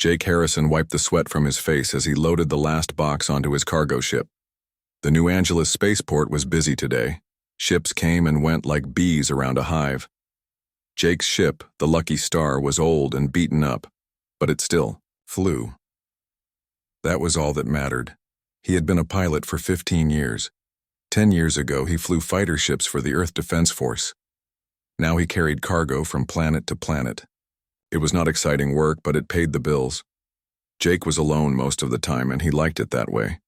Jake Harrison wiped the sweat from his face as he loaded the last box onto his cargo ship. The New Angeles spaceport was busy today. Ships came and went like bees around a hive. Jake's ship, the Lucky Star, was old and beaten up, but it still flew. That was all that mattered. He had been a pilot for 15 years. 10 years ago, he flew fighter ships for the Earth Defense Force. Now he carried cargo from planet to planet. It was not exciting work, but it paid the bills. Jake was alone most of the time, and he liked it that way.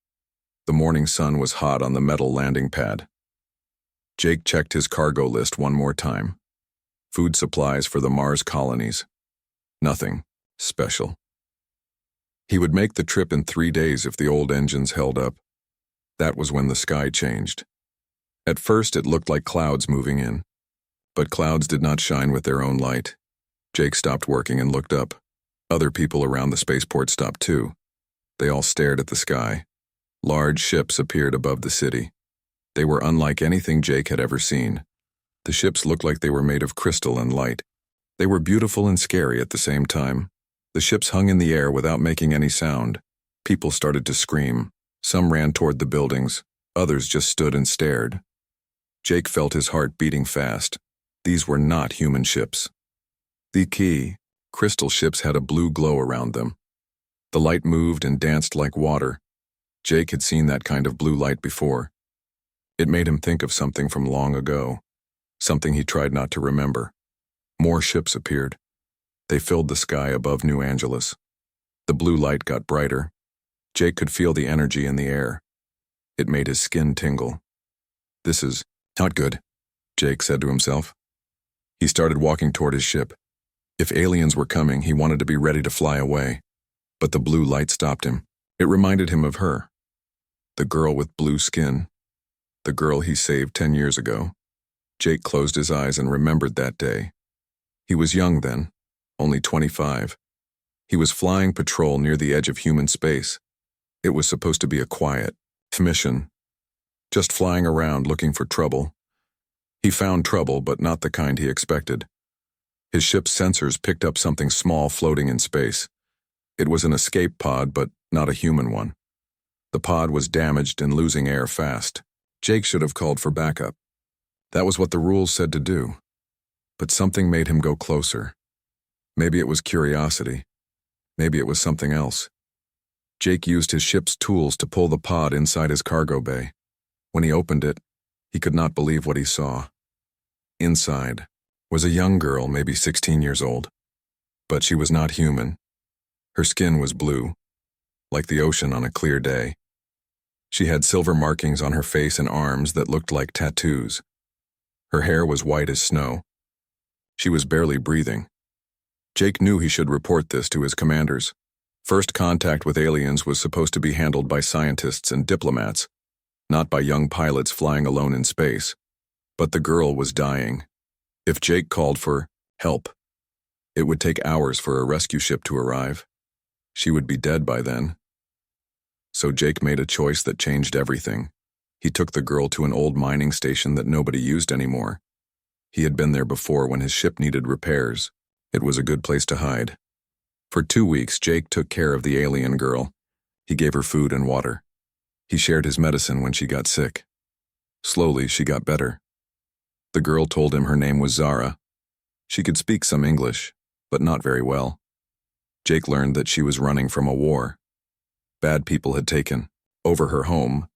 The morning sun was hot on the metal landing pad. Jake checked his cargo list one more time. Food supplies for the Mars colonies. Nothing special. He would make the trip in 3 days if the old engines held up. That was when the sky changed. At first, it looked like clouds moving in. But clouds did not shine with their own light. Jake stopped working and looked up. Other people around the spaceport stopped too. They all stared at the sky. Large ships appeared above the city. They were unlike anything Jake had ever seen. The ships looked like they were made of crystal and light. They were beautiful and scary at the same time. The ships hung in the air without making any sound. People started to scream. Some ran toward the buildings. Others just stood and stared. Jake felt his heart beating fast. These were not human ships. The crystal ships had a blue glow around them. The light moved and danced like water. Jake had seen that kind of blue light before. It made him think of something from long ago, something he tried not to remember. More ships appeared. They filled the sky above New Angeles. The blue light got brighter. Jake could feel the energy in the air. It made his skin tingle. This is not good, Jake said to himself. He started walking toward his ship. If aliens were coming, he wanted to be ready to fly away. But the blue light stopped him. It reminded him of her. The girl with blue skin. The girl he saved 10 years ago. Jake closed his eyes and remembered that day. He was young then, only 25. He was flying patrol near the edge of human space. It was supposed to be a quiet mission. Just flying around looking for trouble. He found trouble, but not the kind he expected. His ship's sensors picked up something small floating in space. It was an escape pod, but not a human one. The pod was damaged and losing air fast. Jake should have called for backup. That was what the rules said to do. But something made him go closer. Maybe it was curiosity. Maybe it was something else. Jake used his ship's tools to pull the pod inside his cargo bay. When he opened it, he could not believe what he saw. Inside was a young girl, maybe 16 years old. But she was not human. Her skin was blue, like the ocean on a clear day. She had silver markings on her face and arms that looked like tattoos. Her hair was white as snow. She was barely breathing. Jake knew he should report this to his commanders. First contact with aliens was supposed to be handled by scientists and diplomats, not by young pilots flying alone in space. But the girl was dying. If Jake called for help, it would take hours for a rescue ship to arrive. She would be dead by then. So Jake made a choice that changed everything. He took the girl to an old mining station that nobody used anymore. He had been there before when his ship needed repairs. It was a good place to hide. For 2 weeks, Jake took care of the alien girl. He gave her food and water. He shared his medicine when she got sick. Slowly, she got better. The girl told him her name was Zara. She could speak some English, but not very well. Jake learned that she was running from a war. Bad people had taken over her home.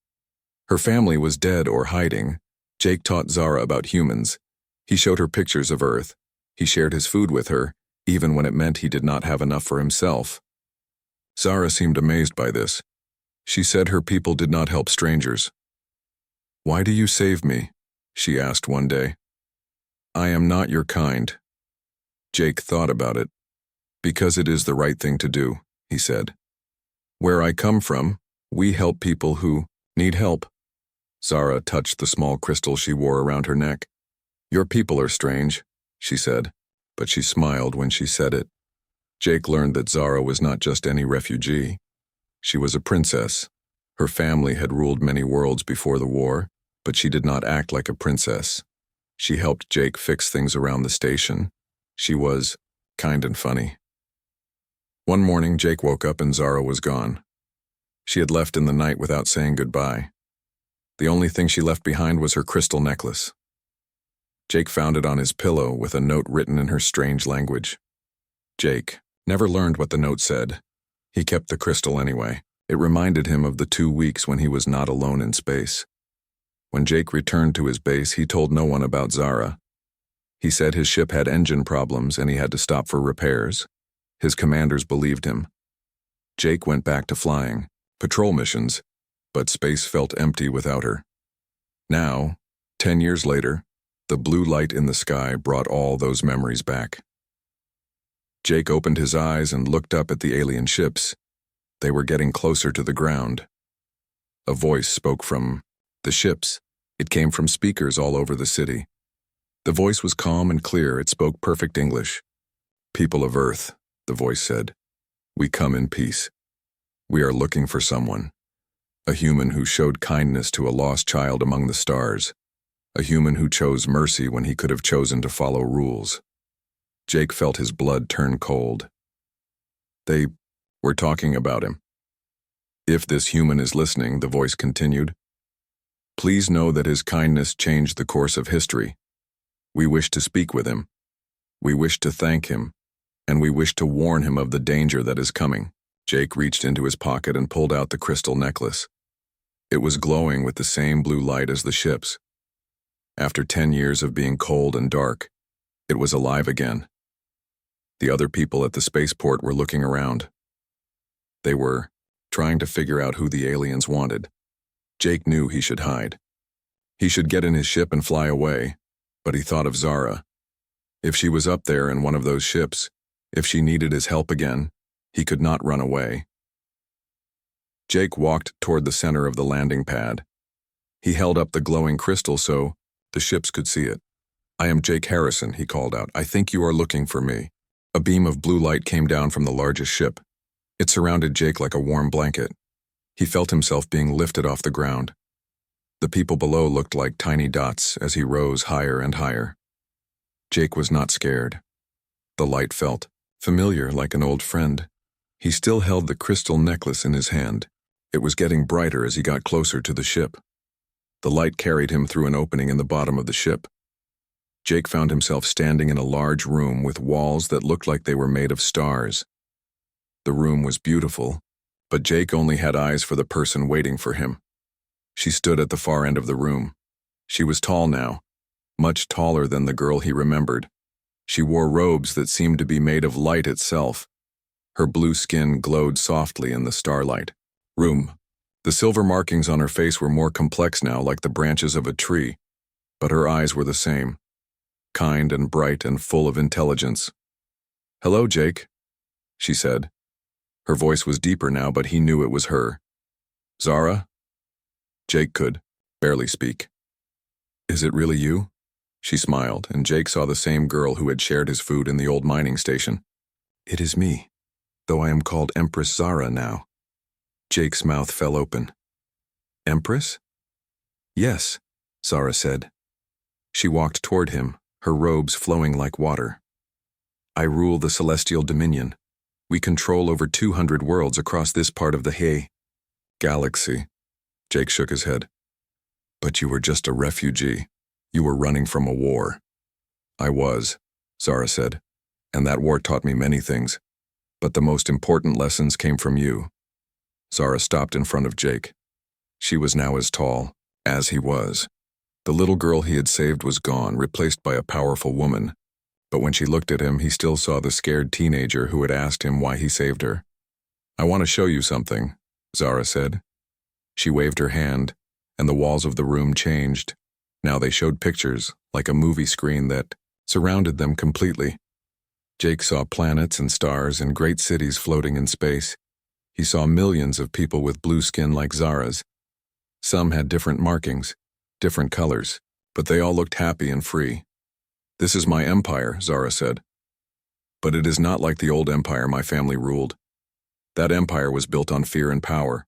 Her family was dead or hiding. Jake taught Zara about humans. He showed her pictures of Earth. He shared his food with her, even when it meant he did not have enough for himself. Zara seemed amazed by this. She said her people did not help strangers. "Why do you save me?" she asked one day. "I am not your kind." Jake thought about it. "Because it is the right thing to do," he said. "Where I come from, we help people who need help." Zara touched the small crystal she wore around her neck. "Your people are strange," she said, but she smiled when she said it. Jake learned that Zara was not just any refugee. She was a princess. Her family had ruled many worlds before the war, but she did not act like a princess. She helped Jake fix things around the station. She was kind and funny. One morning, Jake woke up and Zara was gone. She had left in the night without saying goodbye. The only thing she left behind was her crystal necklace. Jake found it on his pillow with a note written in her strange language. Jake never learned what the note said. He kept the crystal anyway. It reminded him of the 2 weeks when he was not alone in space. When Jake returned to his base, he told no one about Zara. He said his ship had engine problems and he had to stop for repairs. His commanders believed him. Jake went back to flying, patrol missions, but space felt empty without her. Now, 10 years later, the blue light in the sky brought all those memories back. Jake opened his eyes and looked up at the alien ships. They were getting closer to the ground. A voice spoke from the ships. It came from speakers all over the city. The voice was calm and clear. It spoke perfect English. "People of Earth," the voice said, "we come in peace. We are looking for someone. A human who showed kindness to a lost child among the stars. A human who chose mercy when he could have chosen to follow rules." Jake felt his blood turn cold. "They were talking about him. If this human is listening," the voice continued, "please know that his kindness changed the course of history. We wish to speak with him. We wish to thank him, and we wish to warn him of the danger that is coming." Jake reached into his pocket and pulled out the crystal necklace. It was glowing with the same blue light as the ships. After 10 years of being cold and dark, it was alive again. The other people at the spaceport were looking around. They were trying to figure out who the aliens wanted. Jake knew he should hide. He should get in his ship and fly away, but he thought of Zara. If she was up there in one of those ships, if she needed his help again, he could not run away. Jake walked toward the center of the landing pad. He held up the glowing crystal so the ships could see it. "I am Jake Harrison," he called out. "I think you are looking for me." A beam of blue light came down from the largest ship. It surrounded Jake like a warm blanket. He felt himself being lifted off the ground. The people below looked like tiny dots as he rose higher and higher. Jake was not scared. The light felt familiar, like an old friend. He still held the crystal necklace in his hand. It was getting brighter as he got closer to the ship. The light carried him through an opening in the bottom of the ship. Jake found himself standing in a large room with walls that looked like they were made of stars. The room was beautiful, but Jake only had eyes for the person waiting for him. She stood at the far end of the room. She was tall now, much taller than the girl he remembered. She wore robes that seemed to be made of light itself. Her blue skin glowed softly in the starlight. The silver markings on her face were more complex now, like the branches of a tree, but her eyes were the same, kind and bright and full of intelligence. "Hello, Jake," she said. Her voice was deeper now, but he knew it was her. "Zara?" Jake could barely speak. "Is it really you?" She smiled, and Jake saw the same girl who had shared his food in the old mining station. "It is me, though I am called Empress Zara now." Jake's mouth fell open. "Empress?" "Yes," Zara said. She walked toward him, her robes flowing like water. "I rule the celestial dominion. We control over 200 worlds across this part of the galaxy." Jake shook his head. "But you were just a refugee. You were running from a war." "I was," Zara said, "and that war taught me many things. But the most important lessons came from you." Zara stopped in front of Jake. She was now as tall as he was. The little girl he had saved was gone, replaced by a powerful woman. But when she looked at him, he still saw the scared teenager who had asked him why he saved her. "I want to show you something," Zara said. She waved her hand, and the walls of the room changed. Now they showed pictures, like a movie screen that surrounded them completely. Jake saw planets and stars and great cities floating in space. He saw millions of people with blue skin like Zara's. Some had different markings, different colors, but they all looked happy and free. "This is my empire," Zara said. "But it is not like the old empire my family ruled. That empire was built on fear and power.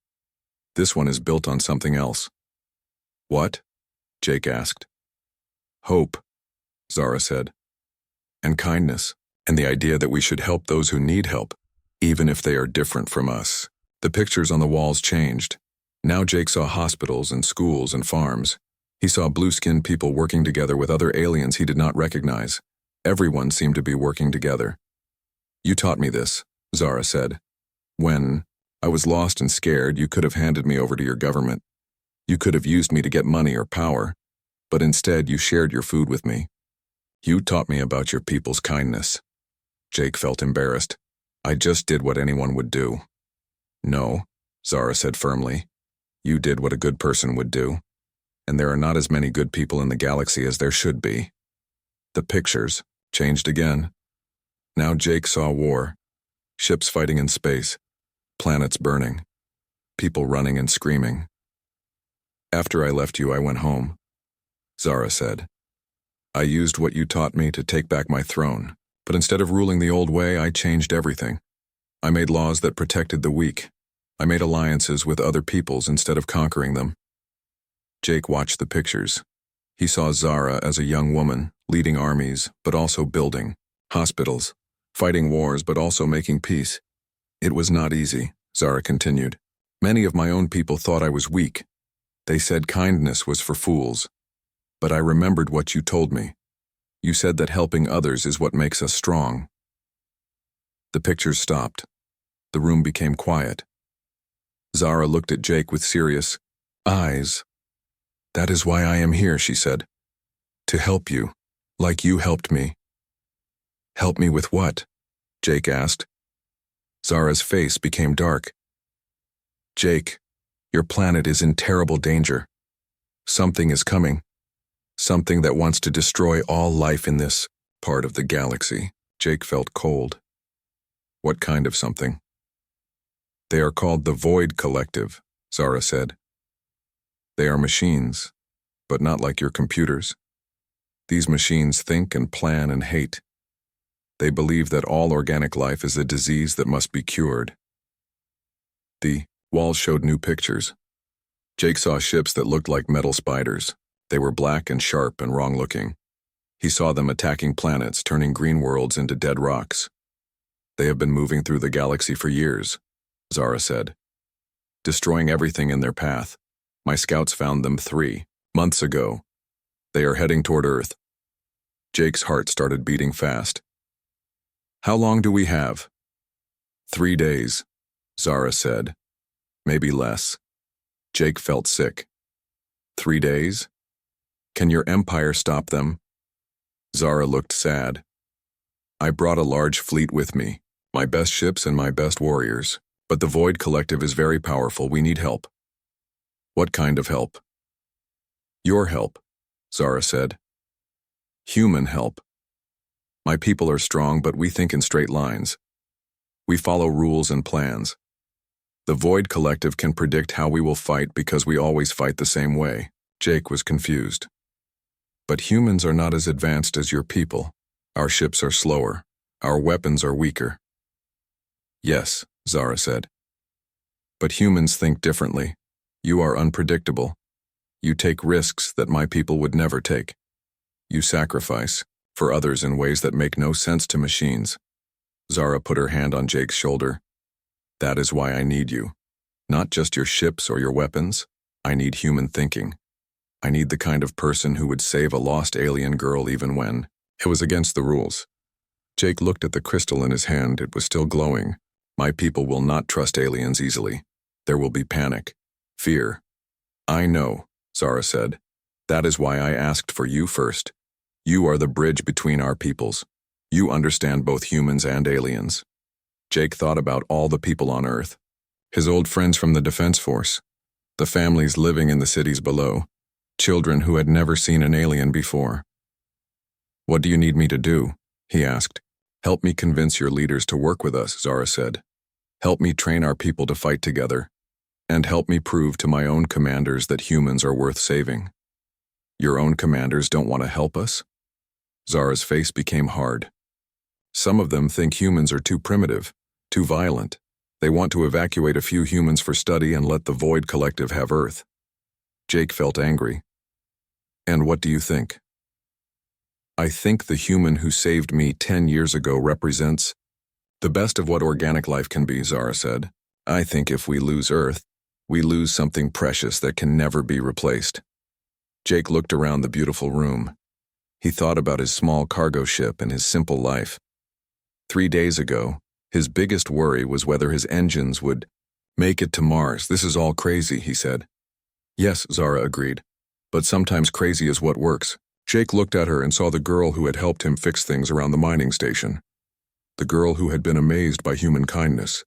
This one is built on something else." "What?" Jake asked. "Hope," Zara said. "And kindness, and the idea that we should help those who need help. even if they are different from us. The pictures on the walls changed. Now Jake saw hospitals and schools and farms. He saw blue-skinned people working together with other aliens he did not recognize. Everyone seemed to be working together. "You taught me this," Zara said. "When I was lost and scared, you could have handed me over to your government. You could have used me to get money or power, but instead you shared your food with me. You taught me about your people's kindness." Jake felt embarrassed. "I just did what anyone would do." "No," Zara said firmly. "You did what a good person would do. And there are not as many good people in the galaxy as there should be." The pictures changed again. Now Jake saw war. Ships fighting in space. Planets burning. People running and screaming. "After I left you, I went home," Zara said. "I used what you taught me to take back my throne, but instead of ruling the old way, I changed everything. I made laws that protected the weak. I made alliances with other peoples instead of conquering them." Jake watched the pictures. He saw Zara as a young woman, leading armies, but also building hospitals, fighting wars, but also making peace. "It was not easy," Zara continued. "Many of my own people thought I was weak. They said kindness was for fools. But I remembered what you told me. You said that helping others is what makes us strong." The pictures stopped. The room became quiet. Zara looked at Jake with serious eyes. "That is why I am here," she said. "To help you, like you helped me." "Help me with what?" Jake asked. Zara's face became dark. "Jake, your planet is in terrible danger. Something is coming. Something that wants to destroy all life in this part of the galaxy." Jake felt cold. "What kind of something?" "They are called the Void Collective," Zara said. "They are machines, but not like your computers. These machines think and plan and hate. They believe that all organic life is a disease that must be cured." The walls showed new pictures. Jake saw ships that looked like metal spiders. They were black and sharp and wrong-looking. He saw them attacking planets, turning green worlds into dead rocks. "They have been moving through the galaxy for years," Zara said, "destroying everything in their path. My scouts found them 3 months ago. They are heading toward Earth." Jake's heart started beating fast. "How long do we have?" 3 days, Zara said. "Maybe less." Jake felt sick. 3 days? Can your empire stop them?" Zara looked sad. "I brought a large fleet with me, my best ships and my best warriors. But the Void Collective is very powerful. We need help." "What kind of help?" "Your help," Zara said. "Human help. My people are strong, but we think in straight lines. We follow rules and plans. The Void Collective can predict how we will fight because we always fight the same way." Jake was confused. "But humans are not as advanced as your people. Our ships are slower. Our weapons are weaker." "Yes," Zara said. "But humans think differently. You are unpredictable. You take risks that my people would never take. You sacrifice for others in ways that make no sense to machines." Zara put her hand on Jake's shoulder. "That is why I need you. Not just your ships or your weapons. I need human thinking. I need the kind of person who would save a lost alien girl even when it was against the rules." Jake looked at the crystal in his hand. It was still glowing. "My people will not trust aliens easily. There will be panic, fear." "I know," Zara said. "That is why I asked for you first. You are the bridge between our peoples. You understand both humans and aliens." Jake thought about all the people on Earth. His old friends from the Defense Force. The families living in the cities below. Children who had never seen an alien before. "What do you need me to do?" he asked. "Help me convince your leaders to work with us," Zara said. "Help me train our people to fight together. And help me prove to my own commanders that humans are worth saving." "Your own commanders don't want to help us?" Zara's face became hard. "Some of them think humans are too primitive, too violent. They want to evacuate a few humans for study and let the Void Collective have Earth." Jake felt angry. "And what do you think?" "I think the human who saved me 10 years ago represents The best of what organic life can be, Zara said. I think if we lose Earth, we lose something precious that can never be replaced. Jake looked around the beautiful room. He thought about his small cargo ship and his simple life. 3 days ago, his biggest worry was whether his engines would make it to Mars. This is all crazy, he said. Yes, Zara agreed. But sometimes crazy is what works. Jake looked at her and saw the girl who had helped him fix things around the mining station. The girl who had been amazed by human kindness.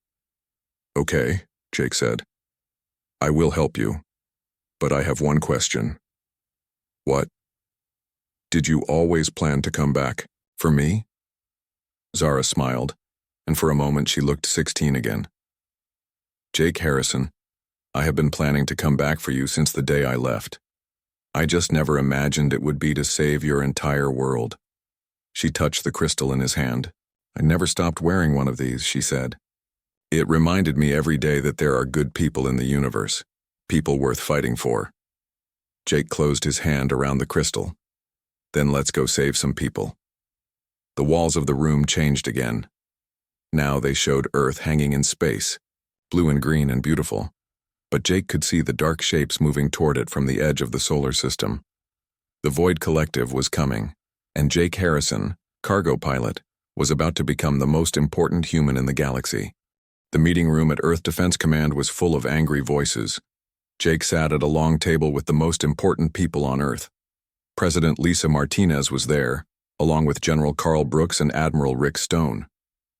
Okay, Jake said. I will help you. But I have one question. What? Did you always plan to come back? For me? Zara smiled, and for a moment she looked 16 again. Jake Harrison, I have been planning to come back for you since the day I left. I just never imagined it would be to save your entire world. She touched the crystal in his hand. I never stopped wearing one of these, she said. It reminded me every day that there are good people in the universe, people worth fighting for. Jake closed his hand around the crystal. Then let's go save some people. The walls of the room changed again. Now they showed Earth hanging in space, blue and green and beautiful, but Jake could see the dark shapes moving toward it from the edge of the solar system. The Void Collective was coming, and Jake Harrison, cargo pilot, was about to become the most important human in the galaxy. The meeting room at Earth Defense Command was full of angry voices. Jake sat at a long table with the most important people on Earth. President Lisa Martinez was there, along with General Carl Brooks and Admiral Rick Stone.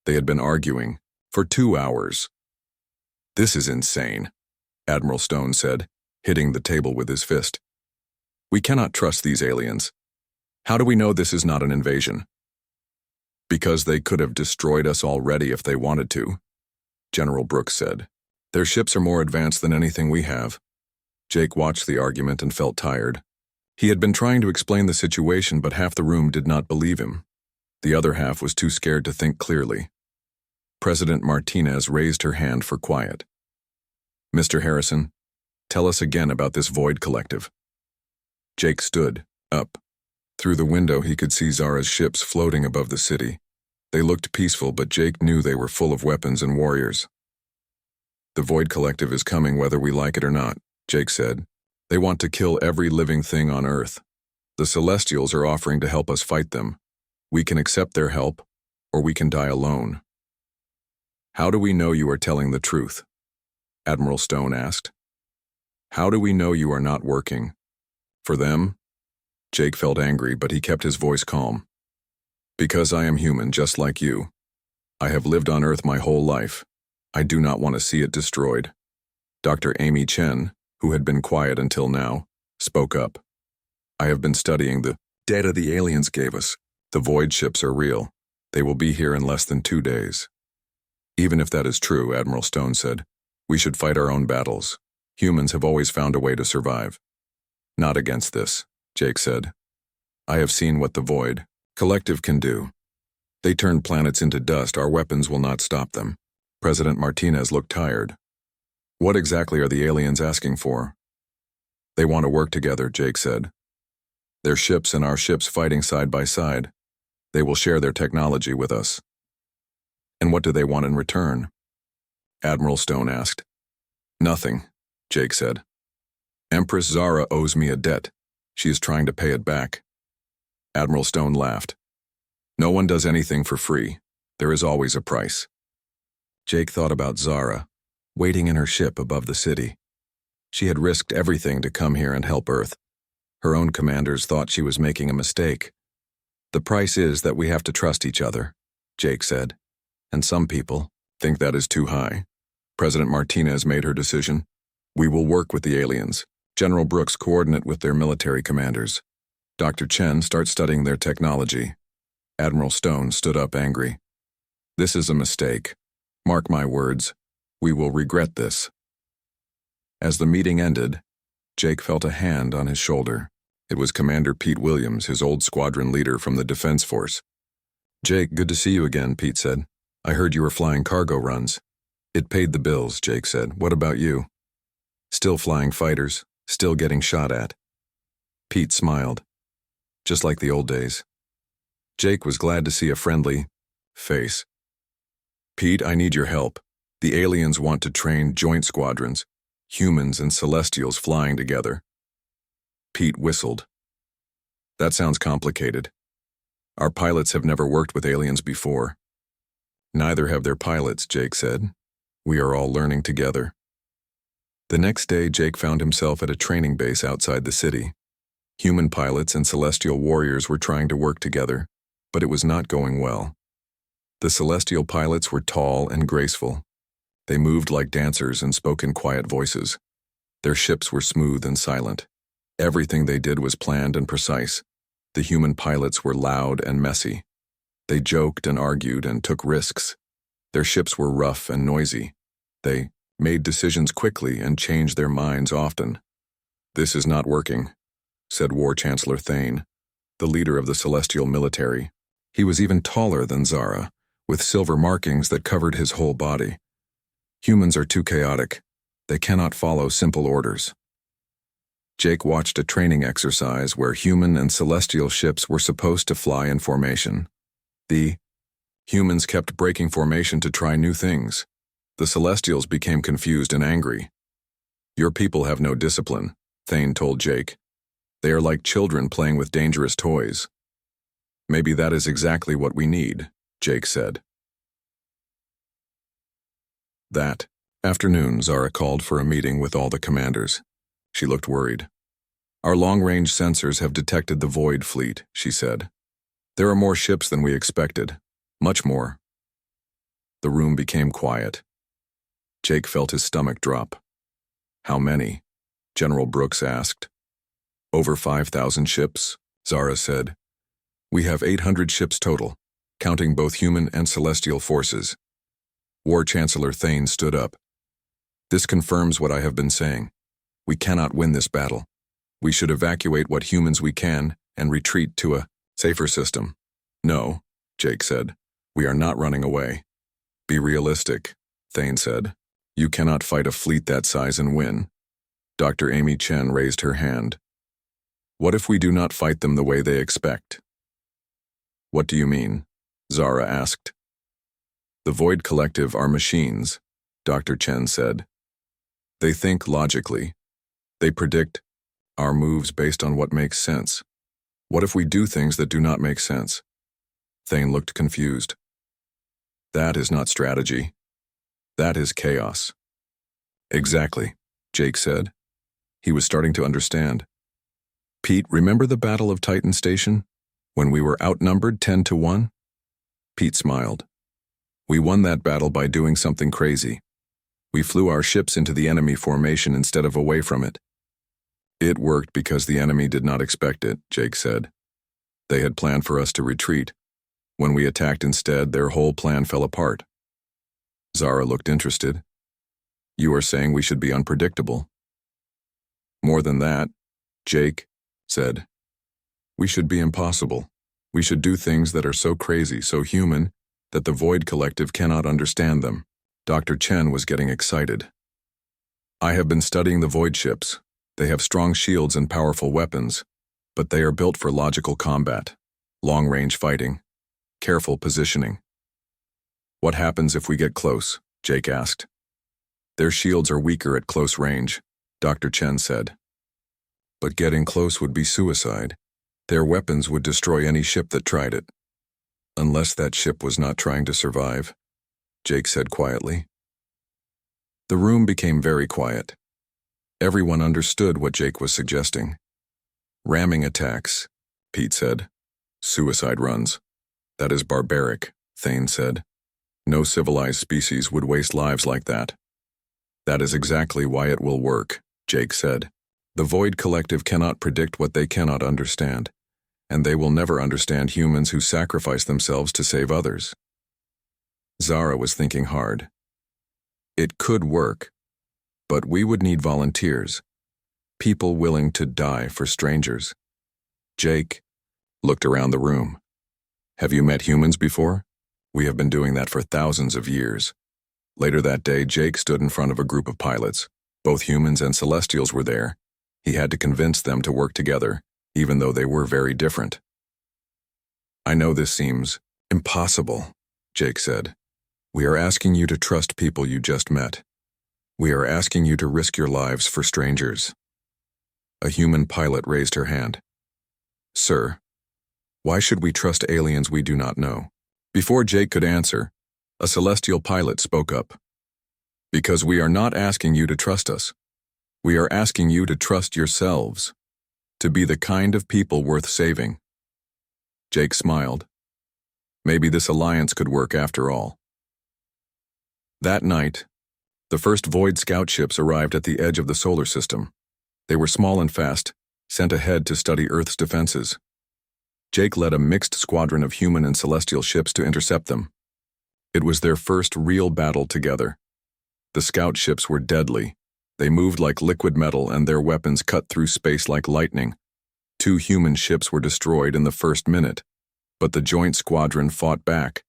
They had been arguing for 2 hours. This is insane, Admiral Stone said, hitting the table with his fist. We cannot trust these aliens. How do we know this is not an invasion? Because they could have destroyed us already if they wanted to, General Brooks said. Their ships are more advanced than anything we have. Jake watched the argument and felt tired. He had been trying to explain the situation, but half the room did not believe him. The other half was too scared to think clearly. President Martinez raised her hand for quiet. Mr. Harrison, tell us again about this Void Collective. Jake stood up. Through the window he could see Zara's ships floating above the city. They looked peaceful, but Jake knew they were full of weapons and warriors. The Void Collective is coming whether we like it or not, Jake said. They want to kill every living thing on Earth. The Celestials are offering to help us fight them. We can accept their help, or we can die alone. How do we know you are telling the truth? Admiral Stone asked. How do we know you are not working? For them? Jake felt angry, but he kept his voice calm. Because I am human, just like you. I have lived on Earth my whole life. I do not want to see it destroyed. Dr. Amy Chen, who had been quiet until now, spoke up. I have been studying the data the aliens gave us. The void ships are real. They will be here in less than 2 days. Even if that is true, Admiral Stone said, we should fight our own battles. Humans have always found a way to survive. Not against this, Jake said. I have seen what the Void Collective can do. They turn planets into dust. Our weapons will not stop them. President Martinez looked tired. What exactly are the aliens asking for? They want to work together, Jake said. Their ships and our ships fighting side by side. They will share their technology with us. And what do they want in return? Admiral Stone asked. Nothing, Jake said. Empress Zara owes me a debt. She is trying to pay it back. Admiral Stone laughed. No one does anything for free. There is always a price. Jake thought about Zara, waiting in her ship above the city. She had risked everything to come here and help Earth. Her own commanders thought she was making a mistake. The price is that we have to trust each other, Jake said. And some people think that is too high. President Martinez made her decision. We will work with the aliens. General Brooks coordinate with their military commanders. Dr. Chen start studying their technology. Admiral Stone stood up angry. This is a mistake. Mark my words. We will regret this. As the meeting ended, Jake felt a hand on his shoulder. It was Commander Pete Williams, his old squadron leader from the Defense Force. Jake, good to see you again, Pete said. I heard you were flying cargo runs. It paid the bills, Jake said. What about you? Still flying fighters, still getting shot at. Pete smiled. Just like the old days. Jake was glad to see a friendly face. Pete, I need your help. The aliens want to train joint squadrons, humans and Celestials flying together. Pete whistled. That sounds complicated. Our pilots have never worked with aliens before. Neither have their pilots, Jake said. We are all learning together. The next day, Jake found himself at a training base outside the city. Human pilots and Celestial warriors were trying to work together, but it was not going well. The Celestial pilots were tall and graceful. They moved like dancers and spoke in quiet voices. Their ships were smooth and silent. Everything they did was planned and precise. The human pilots were loud and messy. They joked and argued and took risks. Their ships were rough and noisy. They made decisions quickly and changed their minds often. This is not working, said War Chancellor Thane, the leader of the Celestial military. He was even taller than Zara, with silver markings that covered his whole body. Humans are too chaotic. They cannot follow simple orders. Jake watched a training exercise where human and Celestial ships were supposed to fly in formation. The humans kept breaking formation to try new things. The Celestials became confused and angry. Your people have no discipline, Thane told Jake. They are like children playing with dangerous toys. Maybe that is exactly what we need, Jake said. That afternoon, Zara called for a meeting with all the commanders. She looked worried. Our long-range sensors have detected the Void Fleet, she said. There are more ships than we expected. Much more. The room became quiet. Jake felt his stomach drop. How many? General Brooks asked. Over 5,000 ships, Zara said. We have 800 ships total, counting both human and Celestial forces. War Chancellor Thane stood up. This confirms what I have been saying. We cannot win this battle. We should evacuate what humans we can and retreat to a safer system. No, Jake said. We are not running away. Be realistic, Thane said. You cannot fight a fleet that size and win. Dr. Amy Chen raised her hand. What if we do not fight them the way they expect? What do you mean? Zara asked. The Void Collective are machines, Dr. Chen said. They think logically. They predict our moves based on what makes sense. What if we do things that do not make sense? Thane looked confused. That is not strategy. That is chaos. Exactly, Jake said. He was starting to understand. Pete, remember the Battle of Titan Station? When we were outnumbered 10-1? Pete smiled. We won that battle by doing something crazy. We flew our ships into the enemy formation instead of away from it. It worked because the enemy did not expect it, Jake said. They had planned for us to retreat. When we attacked instead, their whole plan fell apart. Zara looked interested. You are saying we should be unpredictable. More than that, Jake said. We should be impossible. We should do things that are so crazy, so human, that the Void Collective cannot understand them. Dr. Chen was getting excited. I have been studying the Void ships. They have strong shields and powerful weapons, but they are built for logical combat, long-range fighting, careful positioning. What happens if we get close? Jake asked. Their shields are weaker at close range, Dr. Chen said. But getting close would be suicide. Their weapons would destroy any ship that tried it. Unless that ship was not trying to survive, Jake said quietly. The room became very quiet. Everyone understood what Jake was suggesting. Ramming attacks, Pete said. Suicide runs. That is barbaric, Thane said. No civilized species would waste lives like that. That is exactly why it will work, Jake said. The Void Collective cannot predict what they cannot understand, and they will never understand humans who sacrifice themselves to save others. Zara was thinking hard. It could work, but we would need volunteers, people willing to die for strangers. Jake looked around the room. Have you met humans before? We have been doing that for thousands of years. Later that day, Jake stood in front of a group of pilots. Both humans and Celestials were there. He had to convince them to work together, even though they were very different. I know this seems impossible, Jake said. We are asking you to trust people you just met. We are asking you to risk your lives for strangers. A human pilot raised her hand. Sir, why should we trust aliens we do not know? Before Jake could answer, a celestial pilot spoke up. Because we are not asking you to trust us. We are asking you to trust yourselves, to be the kind of people worth saving. Jake smiled. Maybe this alliance could work after all. That night, the first Void scout ships arrived at the edge of the solar system. They were small and fast, sent ahead to study Earth's defenses. Jake led a mixed squadron of human and celestial ships to intercept them. It was their first real battle together. The scout ships were deadly. They moved like liquid metal and their weapons cut through space like lightning. 2 human ships were destroyed in the first minute, but the joint squadron fought back.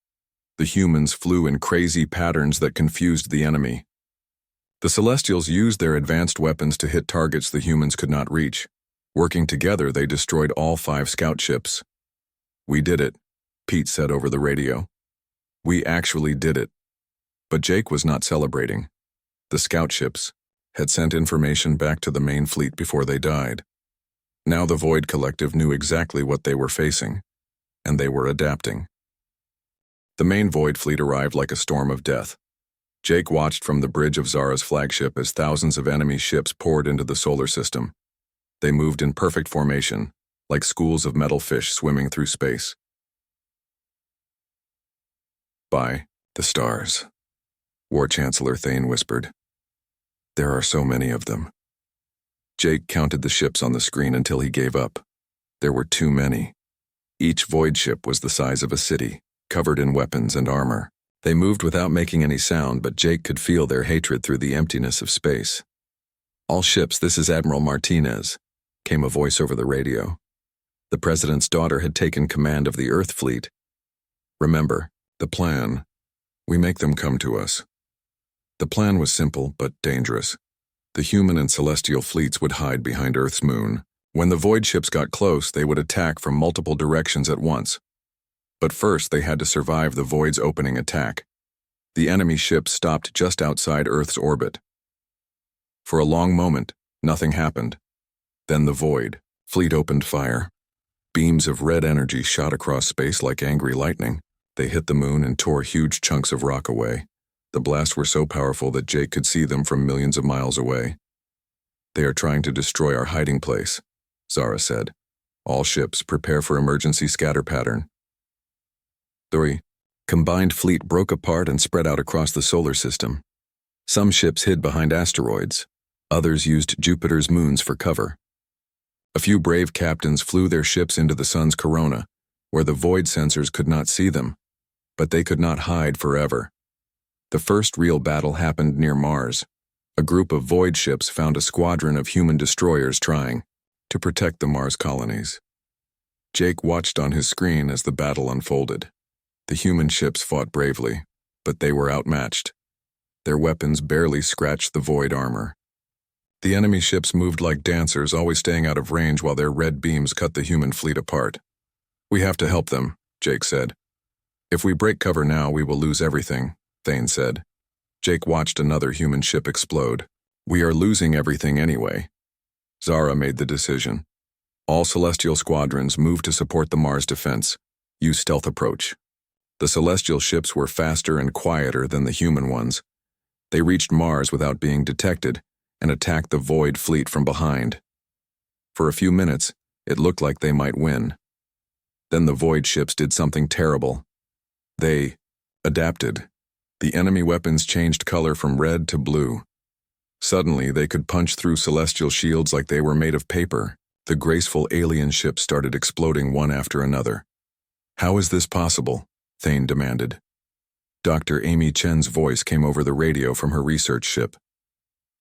The humans flew in crazy patterns that confused the enemy. The Celestials used their advanced weapons to hit targets the humans could not reach. Working together, they destroyed all 5 scout ships. We did it, Pete said over the radio. We actually did it. But Jake was not celebrating. The scout ships had sent information back to the main fleet before they died. Now the Void Collective knew exactly what they were facing, and they were adapting. The main Void fleet arrived like a storm of death. Jake watched from the bridge of Zara's flagship as thousands of enemy ships poured into the solar system. They moved in perfect formation, like schools of metal fish swimming through space. By the stars, War Chancellor Thane whispered. There are so many of them. Jake counted the ships on the screen until he gave up. There were too many. Each Void ship was the size of a city, covered in weapons and armor. They moved without making any sound, but Jake could feel their hatred through the emptiness of space. All ships, this is Admiral Martinez, came a voice over the radio. The president's daughter had taken command of the Earth fleet. Remember, the plan. We make them come to us. The plan was simple but dangerous. The human and celestial fleets would hide behind Earth's moon. When the Void ships got close, they would attack from multiple directions at once. But first, they had to survive the Void's opening attack. The enemy ships stopped just outside Earth's orbit. For a long moment, nothing happened. Then the Void fleet opened fire. Beams of red energy shot across space like angry lightning. They hit the moon and tore huge chunks of rock away. The blasts were so powerful that Jake could see them from millions of miles away. They are trying to destroy our hiding place, Zara said. All ships, prepare for emergency scatter pattern. The combined fleet broke apart and spread out across the solar system. Some ships hid behind asteroids. Others used Jupiter's moons for cover. A few brave captains flew their ships into the sun's corona, where the Void sensors could not see them, but they could not hide forever. The first real battle happened near Mars. A group of Void ships found a squadron of human destroyers trying to protect the Mars colonies. Jake watched on his screen as the battle unfolded. The human ships fought bravely, but they were outmatched. Their weapons barely scratched the Void armor. The enemy ships moved like dancers, always staying out of range while their red beams cut the human fleet apart. We have to help them, Jake said. If we break cover now, we will lose everything, Thane said. Jake watched another human ship explode. We are losing everything anyway. Zara made the decision. All Celestial squadrons moved to support the Mars defense. Use stealth approach. The Celestial ships were faster and quieter than the human ones. They reached Mars without being detected and attacked the Void fleet from behind. For a few minutes, it looked like they might win. Then the Void ships did something terrible. They adapted. The enemy weapons changed color from red to blue. Suddenly, they could punch through celestial shields like they were made of paper. The graceful alien ships started exploding one after another. How is this possible? Thane demanded. Dr. Amy Chen's voice came over the radio from her research ship.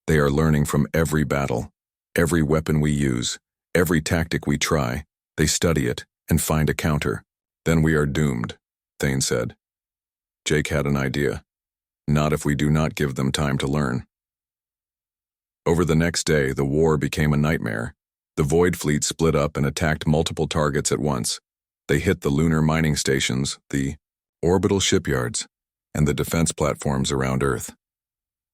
They are learning from every battle, every weapon we use, every tactic we try. They study it and find a counter. Then we are doomed, Thane said. Jake had an idea. Not if we do not give them time to learn. Over the next day, the war became a nightmare. The Void fleet split up and attacked multiple targets at once. They hit the lunar mining stations, the orbital shipyards, and the defense platforms around Earth.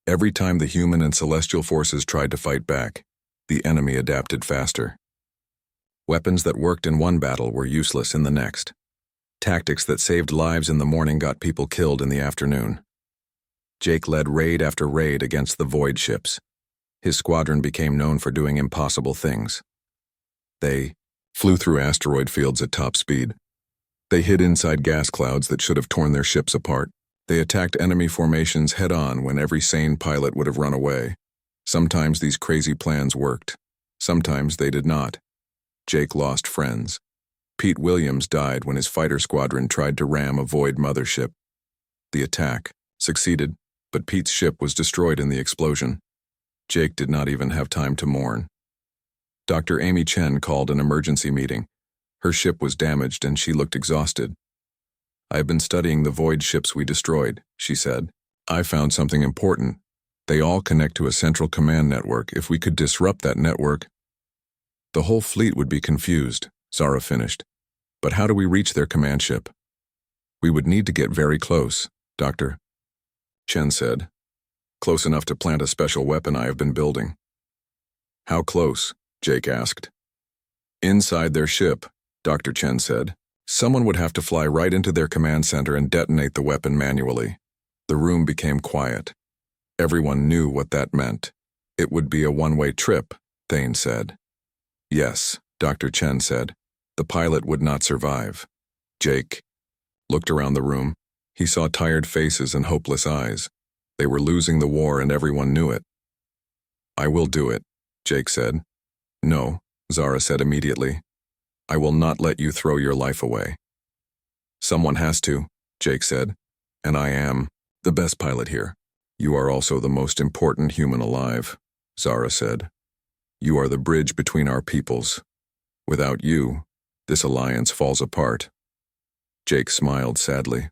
Every time the human and celestial forces tried to fight back, the enemy adapted faster. Weapons that worked in one battle were useless in the next. Tactics that saved lives in the morning got people killed in the afternoon. Jake led raid after raid against the void ships. His squadron became known for doing impossible things. They flew through asteroid fields at top speed. They hid inside gas clouds that should have torn their ships apart. They attacked enemy formations head-on when every sane pilot would have run away. Sometimes these crazy plans worked. Sometimes they did not. Jake lost friends. Pete Williams died when his fighter squadron tried to ram a void mothership. The attack succeeded, but Pete's ship was destroyed in the explosion. Jake did not even have time to mourn. Dr. Amy Chen called an emergency meeting. Her ship was damaged and she looked exhausted. "I have been studying the void ships we destroyed," she said. "I found something important. They all connect to a central command network. If we could disrupt that network, the whole fleet would be confused," Zara finished. "But how do we reach their command ship?" "We would need to get very close," Dr. Chen said. "Close enough to plant a special weapon I have been building." "How close?" Jake asked. "Inside their ship," Dr. Chen said. "Someone would have to fly right into their command center and detonate the weapon manually." The room became quiet. Everyone knew what that meant. "It would be a one-way trip," Thane said. "Yes," Dr. Chen said. "The pilot would not survive." Jake looked around the room. He saw tired faces and hopeless eyes. They were losing the war and everyone knew it. "I will do it," Jake said. "No," Zara said immediately. "I will not let you throw your life away." "Someone has to," Jake said. "And I am the best pilot here." "You are also the most important human alive," Zara said. "You are the bridge between our peoples. Without you, this alliance falls apart." Jake smiled sadly.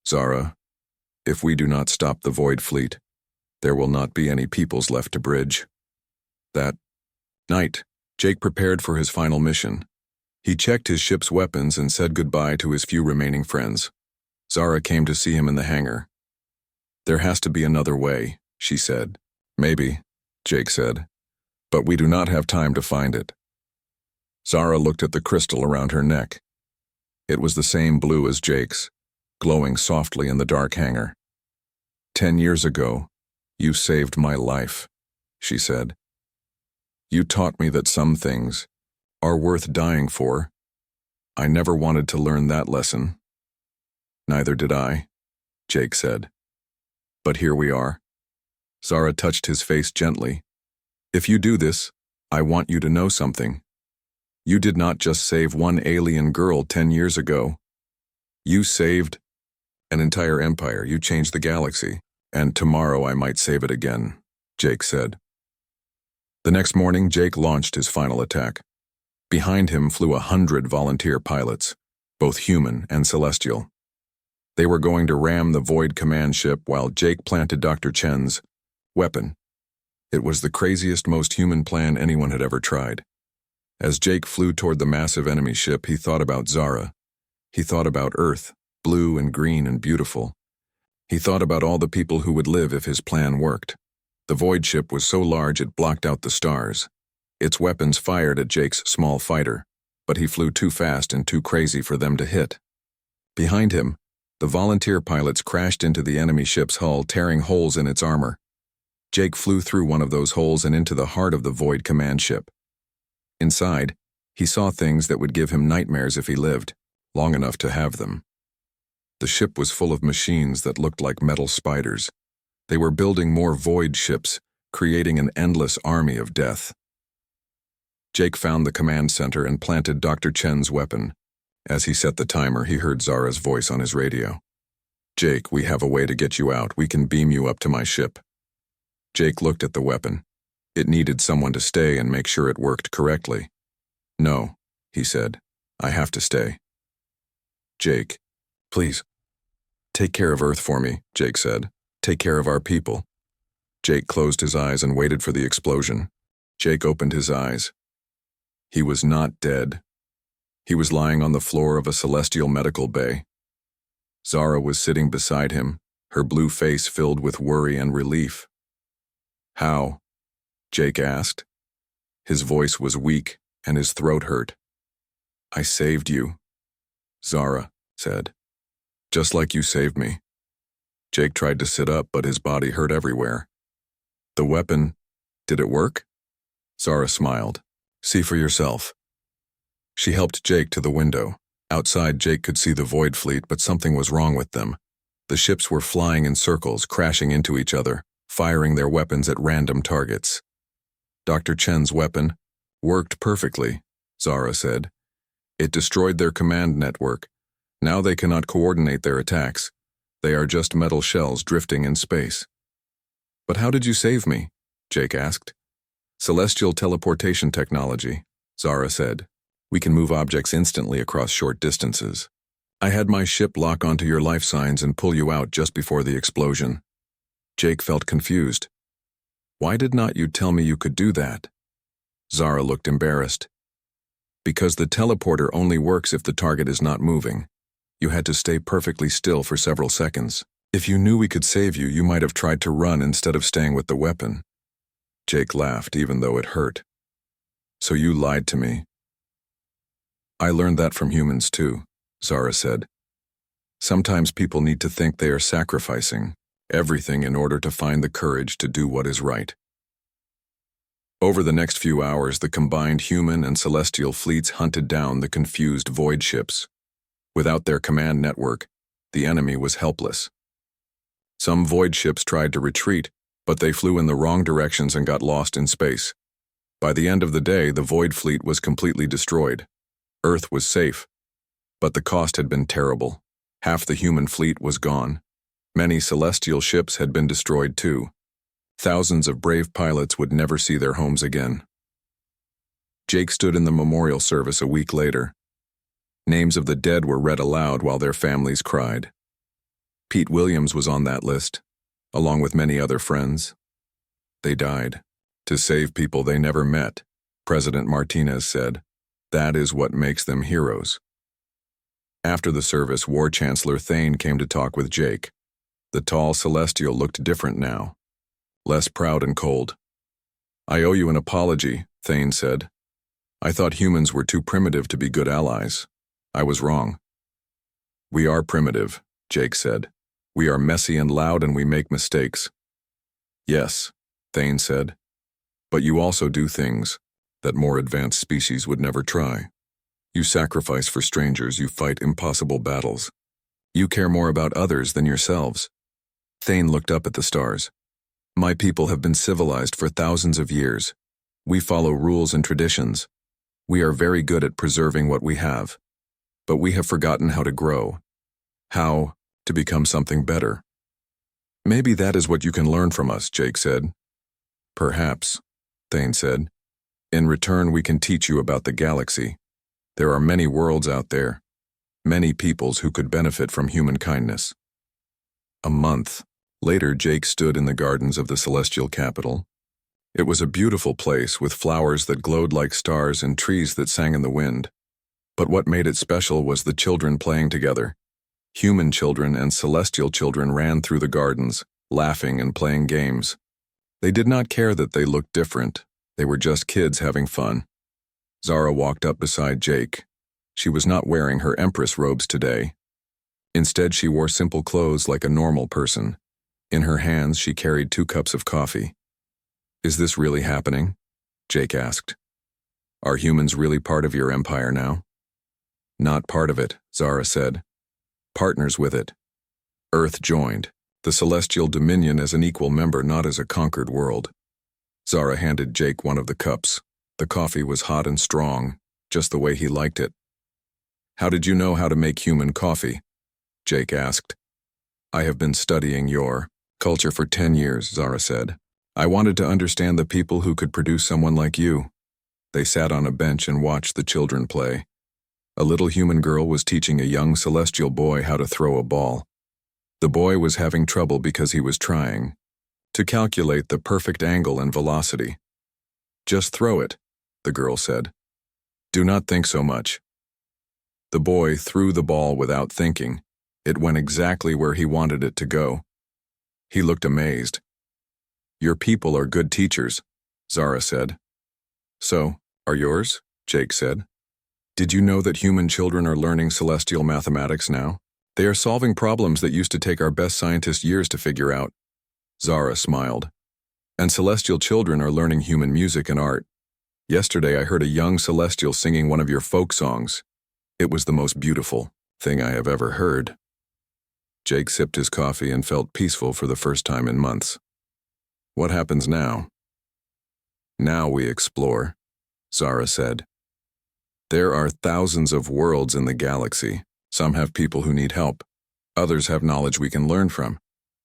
"Zara, if we do not stop the Void Fleet, there will not be any peoples left to bridge." That night, Jake prepared for his final mission. He checked his ship's weapons and said goodbye to his few remaining friends. Zara came to see him in the hangar. "There has to be another way," she said. "Maybe," Jake said. "But we do not have time to find it." Zara looked at the crystal around her neck. It was the same blue as Jake's, glowing softly in the dark hangar. "10 years ago, you saved my life," she said. "You taught me that some things are worth dying for. I never wanted to learn that lesson." "Neither did I," Jake said. "But here we are." Zara touched his face gently. "If you do this, I want you to know something. You did not just save one alien girl 10 years ago. You saved an entire empire. You changed the galaxy. And tomorrow I might save it again," Jake said. The next morning, Jake launched his final attack. Behind him flew 100 volunteer pilots, both human and celestial. They were going to ram the Void command ship while Jake planted Dr. Chen's weapon. It was the craziest, most human plan anyone had ever tried. As Jake flew toward the massive enemy ship, he thought about Zara. He thought about Earth, blue and green and beautiful. He thought about all the people who would live if his plan worked. The Void ship was so large it blocked out the stars. Its weapons fired at Jake's small fighter, but he flew too fast and too crazy for them to hit. Behind him, the volunteer pilots crashed into the enemy ship's hull, tearing holes in its armor. Jake flew through one of those holes and into the heart of the Void command ship. Inside, he saw things that would give him nightmares if he lived long enough to have them. The ship was full of machines that looked like metal spiders. They were building more Void ships, creating an endless army of death. Jake found the command center and planted Dr. Chen's weapon. As he set the timer, he heard Zara's voice on his radio. "Jake, we have a way to get you out. We can beam you up to my ship." Jake looked at the weapon. It needed someone to stay and make sure it worked correctly. "No," he said. "I have to stay." "Jake, please, take care of Earth for me," Jake said. "Take care of our people." Jake closed his eyes and waited for the explosion. Jake opened his eyes. He was not dead. He was lying on the floor of a celestial medical bay. Zara was sitting beside him, her blue face filled with worry and relief. "How?" Jake asked. His voice was weak, and his throat hurt. "I saved you," Zara said. "Just like you saved me." Jake tried to sit up, but his body hurt everywhere. "The weapon, did it work?" Zara smiled. "See for yourself." She helped Jake to the window. Outside, Jake could see the Void Fleet, but something was wrong with them. The ships were flying in circles, crashing into each other, firing their weapons at random targets. Dr. Chen's weapon worked perfectly, Zara said. It destroyed their command network. Now they cannot coordinate their attacks. They are just metal shells drifting in space. "But how did you save me?" Jake asked. "Celestial teleportation technology," Zara said. "We can move objects instantly across short distances. I had my ship lock onto your life signs and pull you out just before the explosion." Jake felt confused. "Why did not you tell me you could do that?" Zara looked embarrassed. "Because the teleporter only works if the target is not moving. You had to stay perfectly still for several seconds. If you knew we could save you, you might have tried to run instead of staying with the weapon." Jake laughed, even though it hurt. "So you lied to me." "I learned that from humans too," Zara said. "Sometimes people need to think they are sacrificing everything in order to find the courage to do what is right." Over the next few hours, the combined human and celestial fleets hunted down the confused void ships. Without their command network, the enemy was helpless. Some void ships tried to retreat, but they flew in the wrong directions and got lost in space. By the end of the day, the void fleet was completely destroyed. Earth was safe, but the cost had been terrible. Half the human fleet was gone. Many celestial ships had been destroyed too. Thousands of brave pilots would never see their homes again. Jake stood in the memorial service a week later. Names of the dead were read aloud while their families cried. Pete Williams was on that list, along with many other friends. They died to save people they never met, President Martinez said. That is what makes them heroes. After the service, War Chancellor Thane came to talk with Jake. The tall Celestial looked different now, less proud and cold. "I owe you an apology," Thane said. "I thought humans were too primitive to be good allies. I was wrong." "We are primitive," Jake said. "We are messy and loud, and we make mistakes." "Yes," Thane said. "But you also do things that more advanced species would never try. You sacrifice for strangers, you fight impossible battles. You care more about others than yourselves." Thane looked up at the stars. "My people have been civilized for thousands of years. We follow rules and traditions. We are very good at preserving what we have. But we have forgotten how to grow. How to become something better." "Maybe that is what you can learn from us," Jake said. "Perhaps," Thane said. "In return, we can teach you about the galaxy. There are many worlds out there, many peoples who could benefit from human kindness." A month later, Jake stood in the gardens of the celestial capital. It was a beautiful place with flowers that glowed like stars and trees that sang in the wind. But what made it special was the children playing together. Human children and celestial children ran through the gardens, laughing and playing games. They did not care that they looked different. They were just kids having fun. Zara walked up beside Jake. She was not wearing her Empress robes today. Instead, she wore simple clothes like a normal person. In her hands, she carried 2 cups of coffee. "Is this really happening?" Jake asked. "Are humans really part of your empire now?" "Not part of it," Zara said. "Partners with it." Earth joined, the celestial dominion as an equal member, not as a conquered world. Zara handed Jake one of the cups. The coffee was hot and strong, just the way he liked it. "How did you know how to make human coffee?" Jake asked. "I have been studying your culture for 10 years, Zara said. "I wanted to understand the people who could produce someone like you." They sat on a bench and watched the children play. A little human girl was teaching a young celestial boy how to throw a ball. The boy was having trouble because he was trying to calculate the perfect angle and velocity. "Just throw it," the girl said. "Do not think so much." The boy threw the ball without thinking. It went exactly where he wanted it to go. He looked amazed. "Your people are good teachers," Zara said. "So, are yours?" Jake said. "Did you know that human children are learning celestial mathematics now? They are solving problems that used to take our best scientists years to figure out." Zara smiled. "And celestial children are learning human music and art. Yesterday I heard a young celestial singing one of your folk songs. It was the most beautiful thing I have ever heard." Jake sipped his coffee and felt peaceful for the first time in months. "What happens now?" "Now we explore," Zara said. "There are thousands of worlds in the galaxy. Some have people who need help. Others have knowledge we can learn from.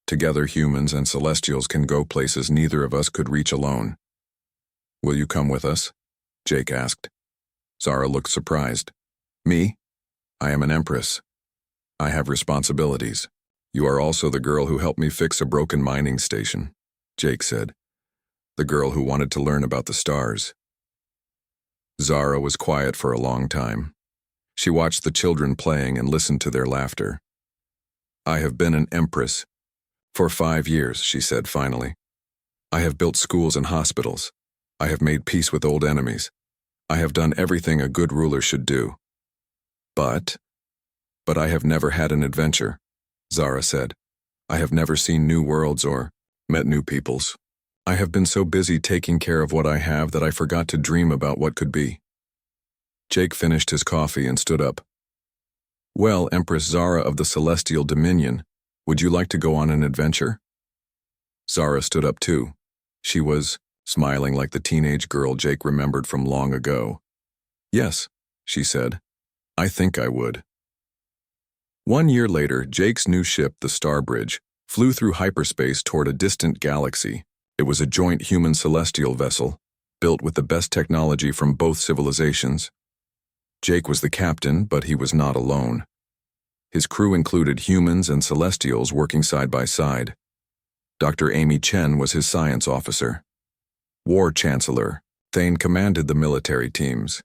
Together, humans and celestials can go places neither of us could reach alone." "Will you come with us?" Jake asked. Zara looked surprised. "Me? I am an empress. I have responsibilities. You are also the girl who helped me fix a broken mining station," Jake said. "The girl who wanted to learn about the stars." Zara was quiet for a long time. She watched the children playing and listened to their laughter. "I have been an empress for 5 years," she said finally. "I have built schools and hospitals. I have made peace with old enemies. I have done everything a good ruler should do. But I have never had an adventure," Zara said. "I have never seen new worlds or met new peoples. I have been so busy taking care of what I have that I forgot to dream about what could be." Jake finished his coffee and stood up. "Well, Empress Zara of the Celestial Dominion, would you like to go on an adventure?" Zara stood up too. She was smiling like the teenage girl Jake remembered from long ago. "Yes," she said. "I think I would." 1 year later, Jake's new ship, the Starbridge, flew through hyperspace toward a distant galaxy. It was a joint human-celestial vessel, built with the best technology from both civilizations. Jake was the captain, but he was not alone. His crew included humans and celestials working side by side. Dr. Amy Chen was his science officer. War Chancellor Thane commanded the military teams.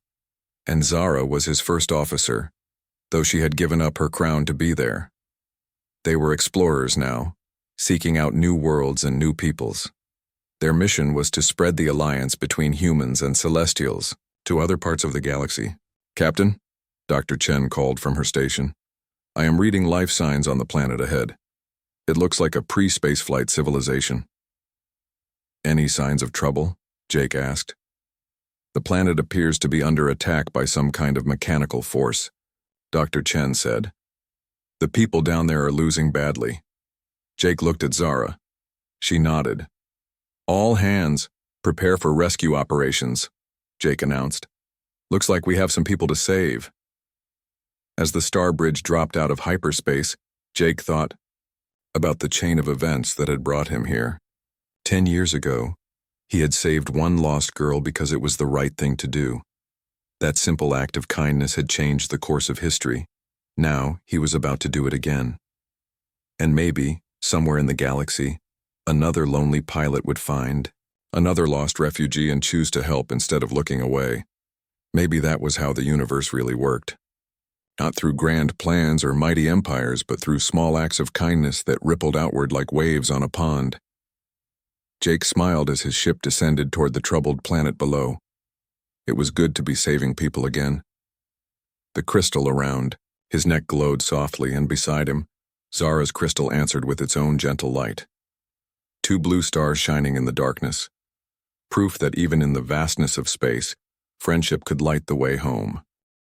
And Zara was his first officer, though she had given up her crown to be there. They were explorers now, seeking out new worlds and new peoples. Their mission was to spread the alliance between humans and celestials to other parts of the galaxy. "Captain," Dr. Chen called from her station, "I am reading life signs on the planet ahead. It looks like a pre-spaceflight civilization." "Any signs of trouble?" Jake asked. "The planet appears to be under attack by some kind of mechanical force," Dr. Chen said. "The people down there are losing badly." Jake looked at Zara. She nodded. "All hands, prepare for rescue operations," Jake announced. "Looks like we have some people to save." As the Starbridge dropped out of hyperspace, Jake thought about the chain of events that had brought him here. 10 years ago, he had saved one lost girl because it was the right thing to do. That simple act of kindness had changed the course of history. Now he was about to do it again. And maybe, somewhere in the galaxy, another lonely pilot would find another lost refugee and choose to help instead of looking away. Maybe that was how the universe really worked. Not through grand plans or mighty empires, but through small acts of kindness that rippled outward like waves on a pond. Jake smiled as his ship descended toward the troubled planet below. It was good to be saving people again. The crystal around, his neck glowed softly, and beside him, Zara's crystal answered with its own gentle light. 2 blue stars shining in the darkness. Proof that even in the vastness of space, friendship could light the way home.